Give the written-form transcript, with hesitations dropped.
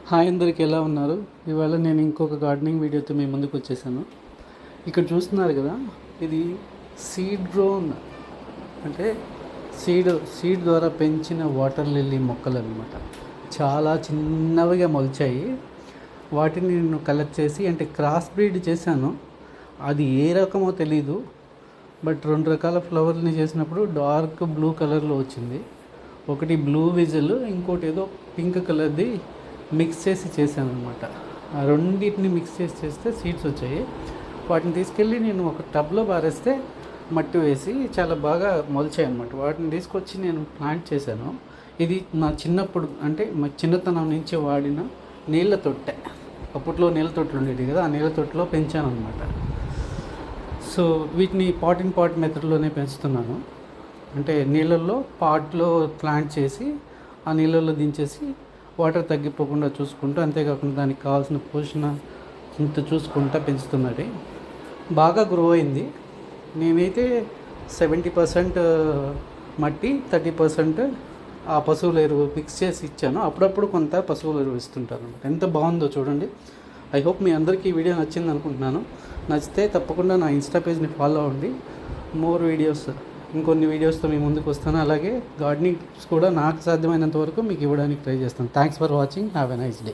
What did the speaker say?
Hi అందరికి ఎలా ఉన్నారు? ఇవాళ నేను ఇంకొక గార్డెనింగ్ వీడియోతో మీ ముందుకు వచ్చేసాను. ఇక్కడ చూస్తున్నారు కదా, ఇది సీడ్ గ్రోన్ అంటే సీడ్ ద్వారా పెంచిన వాటర్ లిల్లీ మొక్కలు అనమాట. చాలా చిన్నవిగా మొలిచాయి. వాటిని నేను కలెక్ట్ చేసి అంటే క్రాస్ బ్రీడ్ చేశాను. అది ఏ రకమో తెలీదు, బట్ 2 రకాల ఫ్లవర్ని చేసినప్పుడు డార్క్ బ్లూ కలర్లో వచ్చింది. ఒకటి బ్లూ విజల్, ఇంకోటి ఏదో పింక్ కలర్ది మిక్స్ చేసి చేశాను అనమాట. ఆ రెండింటిని మిక్స్ చేసి చేస్తే సీడ్స్ వచ్చాయి. వాటిని తీసుకెళ్ళి నేను ఒక టబ్లో పారేస్తే మట్టి వేసి చాలా బాగా మొలిచాయి అనమాట. వాటిని తీసుకొచ్చి నేను ప్లాంట్ చేశాను. ఇది నా చిన్నప్పుడు అంటే మా చిన్నతనం నుంచి వాడిన నీళ్ళ తొట్టె. అప్పట్లో నీళ్ళ తొట్టెలు ఉండేవి కదా, ఆ నీళ్ళ తొట్టెలో పెంచాను అనమాట. సో వీటిని పాట్ ఇన్ పాట్ మెథడ్లోనే పెంచుతున్నాను. అంటే నీళ్ళల్లో పాట్లో ప్లాంట్ చేసి ఆ నీళ్ళల్లో దించేసి వాటర్ తగ్గిపోకుండా చూసుకుంటూ, అంతేకాకుండా దానికి కావాల్సిన పోషణ ఇంత చూసుకుంటూ పెంచుతున్నది. బాగా గ్రో అయింది. నేనైతే 70% మట్టి, 30% ఆ పశువుల ఎరువు మిక్స్ చేసి ఇచ్చాను. అప్పుడప్పుడు కొంత పశువుల ఎరువు ఇస్తుంటాను అనమాట. ఎంత బాగుందో చూడండి. ఐ హోప్ మీ అందరికీ ఈ వీడియో నచ్చింది అనుకుంటున్నాను. నచ్చితే తప్పకుండా నా ఇన్స్టా పేజ్ని ఫాలో అవ్వండి. మోర్ వీడియోస్, ఇంకొన్ని వీడియోస్తో మీ ముందుకు వస్తాను. అలాగే గార్డెనింగ్ టిప్స్ కూడా నాకు సాధ్యమైనంత వరకు మీకు ఇవ్వడానికి ట్రై చేస్తాను. Thanks for watching. Have a nice day.